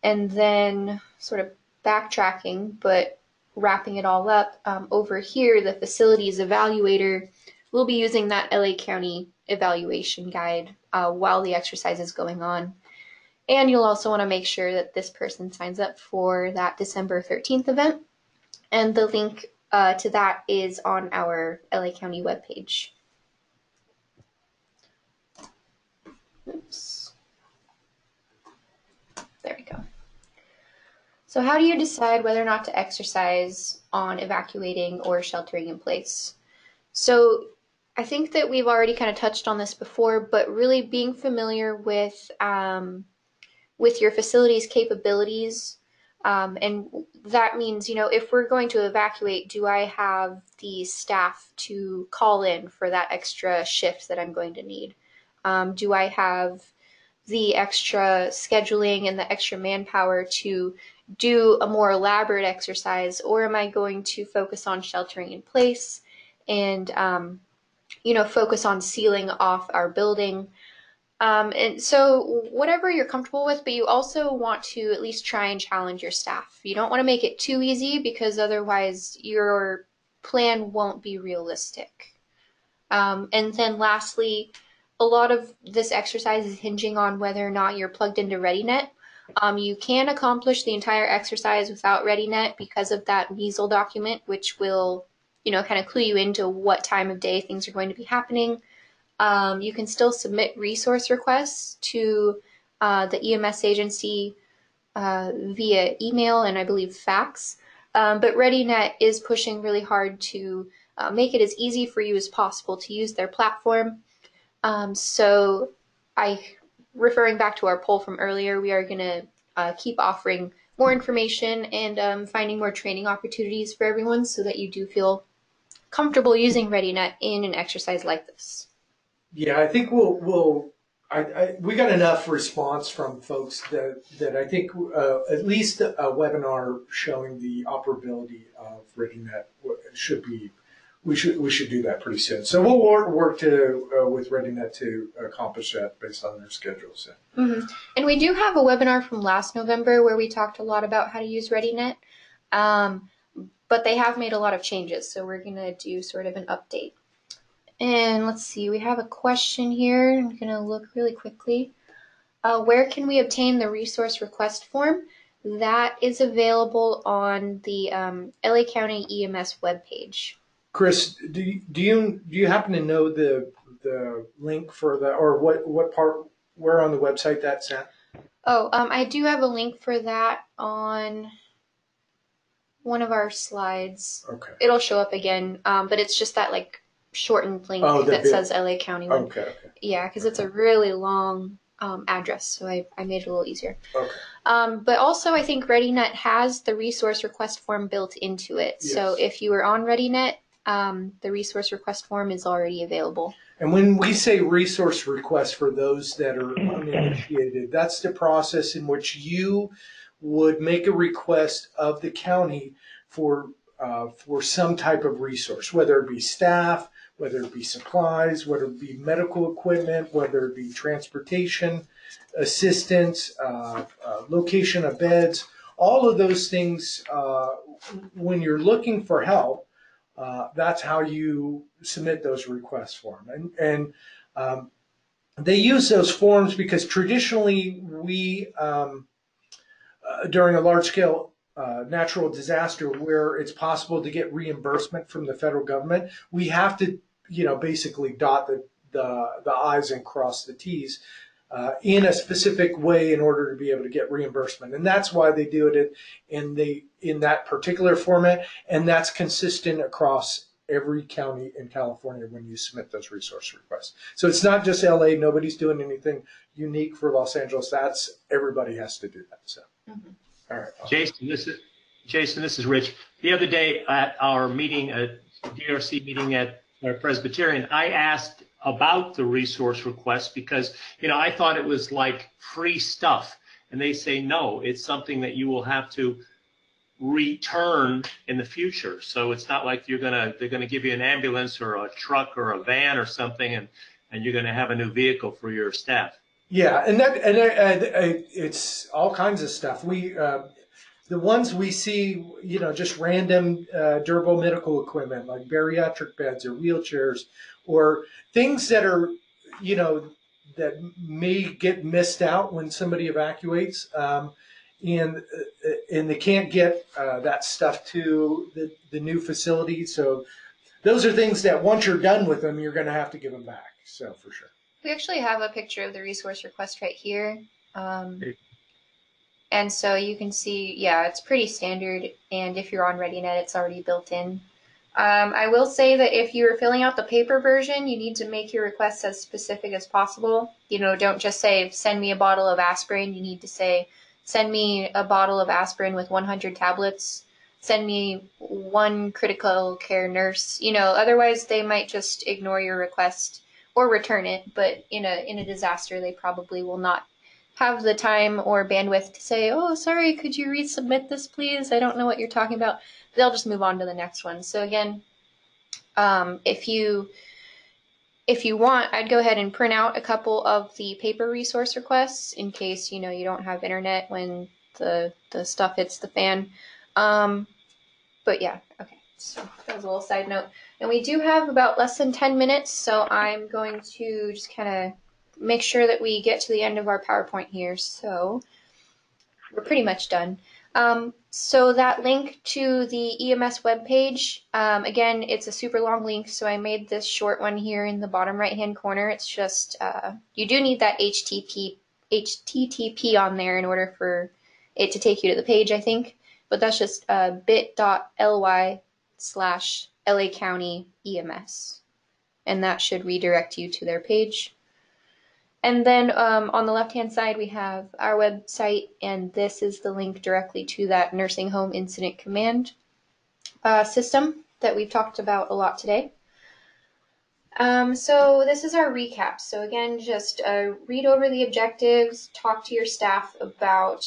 And then sort of backtracking, but wrapping it all up, over here, the facilities evaluator will be using that LA County evaluation guide while the exercise is going on. And you'll also want to make sure that this person signs up for that December 13th event. And the link to that is on our LA County webpage. Oops. There we go. So how do you decide whether or not to exercise on evacuating or sheltering in place? So I think that we've already kind of touched on this before, but really being familiar with your facility's capabilities. And that means, you know, if we're going to evacuate, do I have the staff to call in for that extra shift that I'm going to need? Do I have the extra scheduling and the extra manpower to do a more elaborate exercise, or am I going to focus on sheltering in place and, you know, focus on sealing off our building? And so whatever you're comfortable with, but you also want to at least try and challenge your staff. You don't want to make it too easy because otherwise your plan won't be realistic. And then lastly, a lot of this exercise is hinging on whether or not you're plugged into ReadyNet. You can accomplish the entire exercise without ReadyNet because of that MSEL document, which will, you know, kind of clue you into what time of day things are going to be happening. You can still submit resource requests to the EMS agency via email and I believe fax. But ReadyNet is pushing really hard to make it as easy for you as possible to use their platform. So referring back to our poll from earlier, we are going to keep offering more information and finding more training opportunities for everyone so that you do feel comfortable using ReadyNet in an exercise like this. Yeah, I think we got enough response from folks that I think at least a webinar showing the operability of ReadyNet should be. We should do that pretty soon. So we'll work with ReadyNet to accomplish that based on their schedules. Mm-hmm. And we do have a webinar from last November where we talked a lot about how to use ReadyNet, but they have made a lot of changes. So we're going to do sort of an update. And let's see, we have a question here. I'm going to look really quickly. Where can we obtain the resource request form? That is available on the LA County EMS webpage. Chris, do you happen to know the link for that, or what part, where on the website that's at? Oh, I do have a link for that on one of our slides. Okay. It'll show up again, but it's just that like shortened link that says LA County. Okay. Yeah, because it's a really long address, so I made it a little easier. Okay. But also, I think ReadyNet has the resource request form built into it. Yes. So if you were on ReadyNet, the resource request form is already available. And when we say resource request for those that are uninitiated, that's the process in which you would make a request of the county for some type of resource, whether it be staff, whether it be supplies, whether it be medical equipment, whether it be transportation, assistance, location of beds, all of those things. When you're looking for help, that's how you submit those requests for them. And they use those forms because traditionally we, during a large-scale natural disaster where it's possible to get reimbursement from the federal government, we have to, basically dot the I's and cross the T's in a specific way in order to be able to get reimbursement. And that's why they do it in that particular format, and that's consistent across every county in California when you submit those resource requests. So it's not just LA, nobody's doing anything unique for Los Angeles. Everybody has to do that. So. Mm-hmm. All right. Jason, Jason, this is Rich. The other day at our meeting, DRC meeting at Presbyterian, I asked about the resource request because, you know, I thought it was like free stuff. And they say, no, it's something that you will have to return in the future. So it's not like they're gonna give you an ambulance or a truck or a van or something, and you're gonna have a new vehicle for your staff. Yeah, and it's all kinds of stuff. The ones we see, you know, just random durable medical equipment like bariatric beds or wheelchairs or things that are, you know, that may get missed out when somebody evacuates, and they can't get that stuff to the new facility. So those are things that once you're done with them, you're going to have to give them back. So for sure. We actually have a picture of the resource request right here. And so you can see, yeah, it's pretty standard. And if you're on ReadyNet, it's already built in. I will say that if you're filling out the paper version, you need to make your requests as specific as possible. You know, don't just say, send me a bottle of aspirin. You need to say, send me a bottle of aspirin with 100 tablets. Send me 1 critical care nurse. You know, otherwise they might just ignore your request or return it. But in a disaster, they probably will not have the time or bandwidth to say, oh, sorry, could you resubmit this, please? I don't know what you're talking about. They'll just move on to the next one. So again, if you want, I'd go ahead and print out a couple of the paper resource requests in case, you know, you don't have internet when the stuff hits the fan. But yeah, okay. So that was a little side note. And we do have about less than 10 minutes, so I'm going to just kind of make sure that we get to the end of our PowerPoint here. So we're pretty much done. So that link to the EMS webpage, again, it's a super long link, so I made this short one here in the bottom right-hand corner. It's just, you do need that HTTP on there in order for it to take you to the page, I think. But that's just bit.ly/LA County EMS. And that should redirect you to their page. And then on the left-hand side, we have our website, and this is the link directly to that nursing home incident command system that we've talked about a lot today. So this is our recap. So again, just read over the objectives, talk to your staff about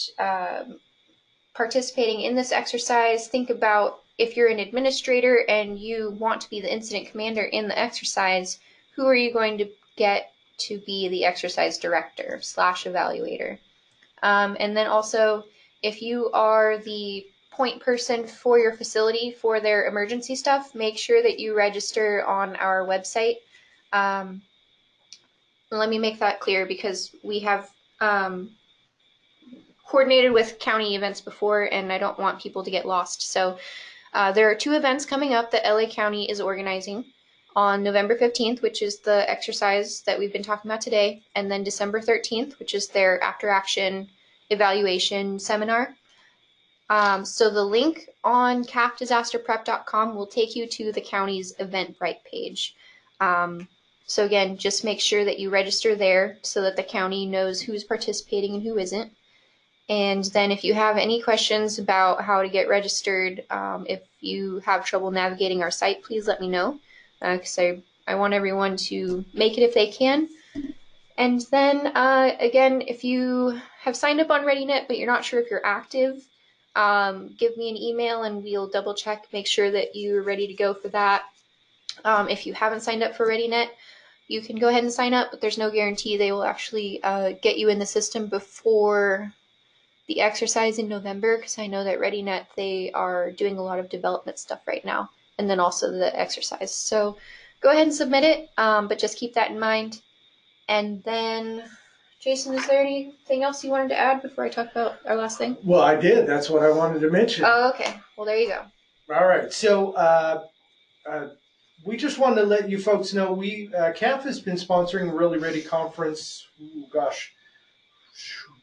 participating in this exercise. Think about if you're an administrator and you want to be the incident commander in the exercise, who are you going to get to be the exercise director / evaluator. And then also, if you are the point person for your facility for their emergency stuff, make sure that you register on our website. Let me make that clear because we have coordinated with county events before, and I don't want people to get lost. So there are 2 events coming up that LA County is organizing. On November 15th, which is the exercise that we've been talking about today, and then December 13th, which is their after-action evaluation seminar. So the link on cahfdisasterprep.com will take you to the county's Eventbrite page. So again, just make sure that you register there so that the county knows who's participating and who isn't. And then if you have any questions about how to get registered, if you have trouble navigating our site, please let me know. Because I want everyone to make it if they can. And then, again, if you have signed up on ReadyNet but you're not sure if you're active, give me an email and we'll double check, make sure that you're ready to go for that. If you haven't signed up for ReadyNet, you can go ahead and sign up, but there's no guarantee they will actually get you in the system before the exercise in November, because I know that ReadyNet, they are doing a lot of development stuff right now. And then also the exercise. So go ahead and submit it, but just keep that in mind. And then, Jason, is there anything else you wanted to add before I talk about our last thing? Well, I did. That's what I wanted to mention. Oh, okay. Well, there you go. All right. So we just wanted to let you folks know CAHF has been sponsoring the Really Ready Conference,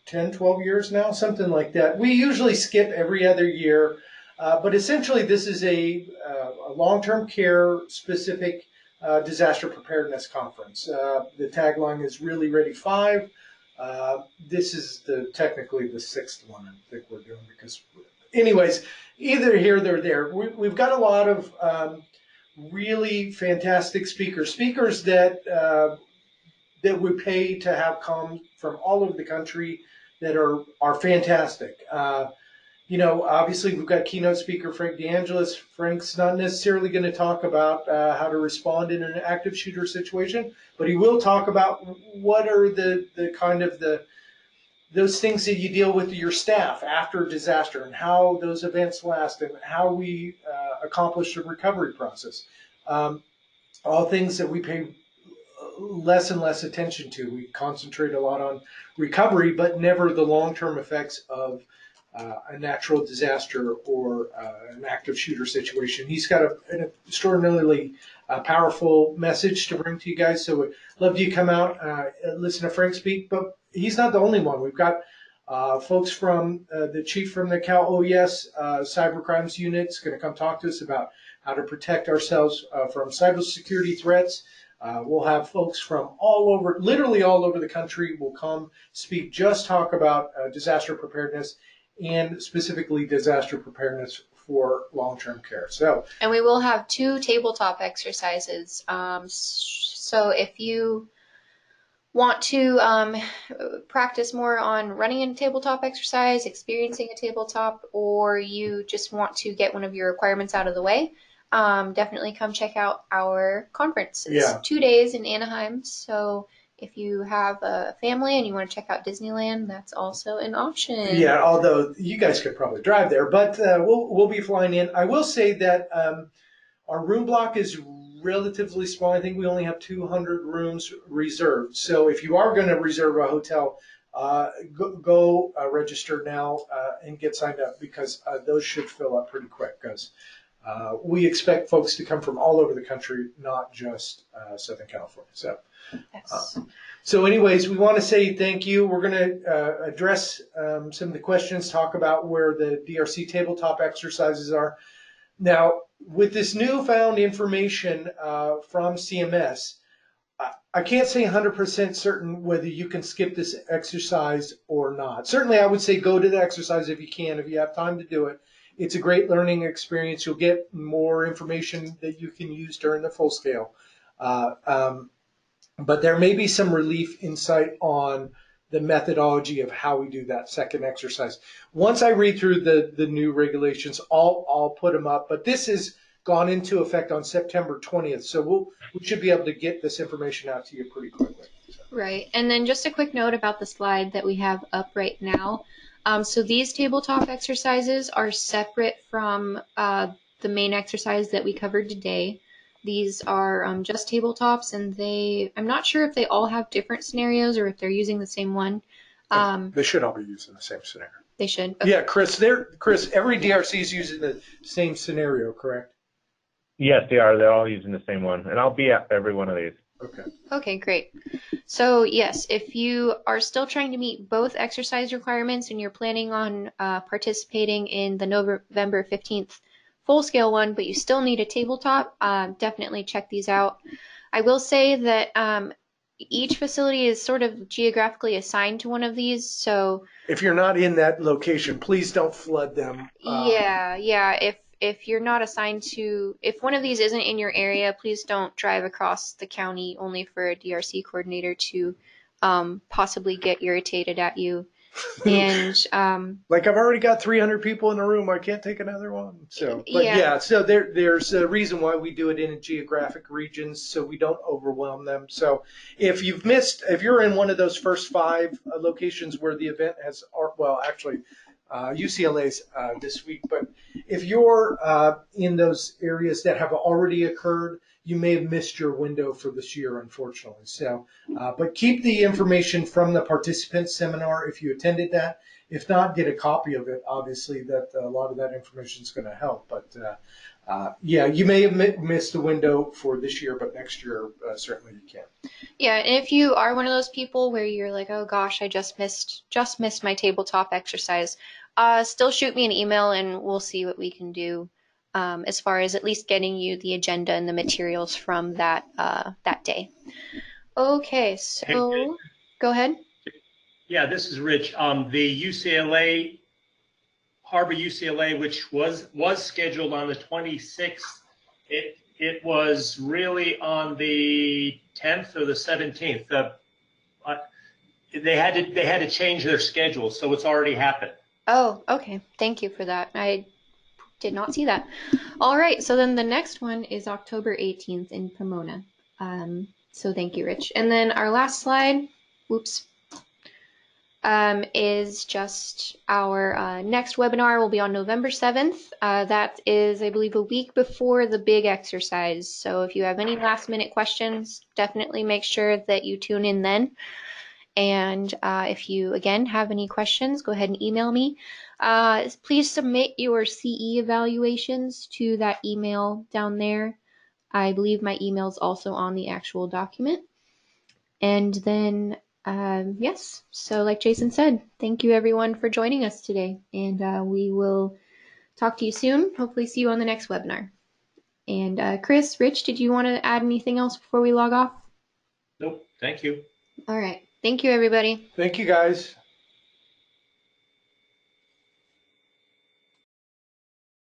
10, 12 years now, something like that. We usually skip every other year. But essentially, this is a long-term care specific disaster preparedness conference. The tagline is Really Ready 5. This is technically the 6th one I think we're doing because anyways, either here or there. We've got a lot of really fantastic speakers that we pay to have come from all over the country that are fantastic. Obviously we've got keynote speaker Frank DeAngelis. Frank's not necessarily going to talk about how to respond in an active shooter situation, but he will talk about what are the kind of those things that you deal with your staff after a disaster and how those events last and how we accomplish the recovery process. All things that we pay less and less attention to. We concentrate a lot on recovery, but never the long-term effects of a natural disaster or an active shooter situation. He's got an extraordinarily powerful message to bring to you guys. So we'd love you to come out, listen to Frank speak. But he's not the only one. We've got folks from the chief from the Cal OES cyber crimes unit's going to come talk to us about how to protect ourselves from cybersecurity threats. We'll have folks from all over, literally all over the country will come speak, just talk about disaster preparedness and specifically disaster preparedness for long-term care. And we will have 2 tabletop exercises. So if you want to practice more on running a tabletop exercise, experiencing a tabletop, or you just want to get one of your requirements out of the way, definitely come check out our conference. It's 2 days in Anaheim, so if you have a family and you want to check out Disneyland, that's also an option. Yeah, although you guys could probably drive there, but we'll be flying in. I will say that our room block is relatively small. I think we only have 200 rooms reserved. So if you are going to reserve a hotel, go register now and get signed up, because those should fill up pretty quick, because we expect folks to come from all over the country, not just Southern California. So anyways, we want to say thank you. We're going to address some of the questions, talk about where the DRC tabletop exercises are. Now, with this newfound information from CMS, I can't say 100% certain whether you can skip this exercise or not. Certainly, I would say go to the exercise if you can, if you have time to do it. It's a great learning experience. You'll get more information that you can use during the full scale. But there may be some relief insight on the methodology of how we do that second exercise. Once I read through the new regulations, I'll put them up. But this has gone into effect on September 20th. So we should be able to get this information out to you pretty quickly. Right. And then just a quick note about the slide that we have up right now. So these tabletop exercises are separate from the main exercise that we covered today. These are just tabletops, and I'm not sure if they all have different scenarios or if they're using the same one. They should all be using the same scenario. They should. Okay. Yeah, Chris, every DRC is using the same scenario, correct? Yes, they are. They're all using the same one, and I'll be at every one of these. Okay. Okay, great. So yes, if you are still trying to meet both exercise requirements and you're planning on participating in the November 15th full-scale one, but you still need a tabletop, definitely check these out. I will say that each facility is sort of geographically assigned to one of these, so if you're not in that location, please don't flood them. Yeah. If you're not assigned to, if one of these isn't in your area, please don't drive across the county only for a DRC coordinator to possibly get irritated at you. And like, I've already got 300 people in the room, I can't take another one. So, but yeah, so there's a reason why we do it in geographic regions, so we don't overwhelm them. So if you're in one of those first 5 locations where the event has, well, actually UCLA's this week, but if you're in those areas that have already occurred, you may have missed your window for this year, unfortunately. So, but keep the information from the participant seminar if you attended that. If not, get a copy of it. Obviously, that a lot of that information is going to help. But yeah, you may have missed the window for this year, but next year certainly you can. Yeah, and if you are one of those people where you're like, oh gosh, I just missed my tabletop exercise, still shoot me an email and we'll see what we can do. As far as at least getting you the agenda and the materials from that day. Okay, so go ahead. Yeah, this is Rich. The UCLA Harbor UCLA, which was scheduled on the 26th. It was really on the 10th or the 17th. They had to change their schedule, so it's already happened. Oh, okay. Thank you for that. I did not see that. All right. So then the next one is October 18th in Pomona. So thank you, Rich. And then our last slide, whoops, is just our next webinar will be on November 7th. That is, I believe, a week before the big exercise. So if you have any last minute questions, definitely make sure that you tune in then. And if you, again, have any questions, go ahead and email me. Please submit your CE evaluations to that email down there. I believe my email is also on the actual document. And then, yes, so like Jason said, thank you everyone for joining us today. And we will talk to you soon. Hopefully see you on the next webinar. And Chris, Rich, did you want to add anything else before we log off? Nope. Thank you. All right. Thank you, everybody. Thank you, guys.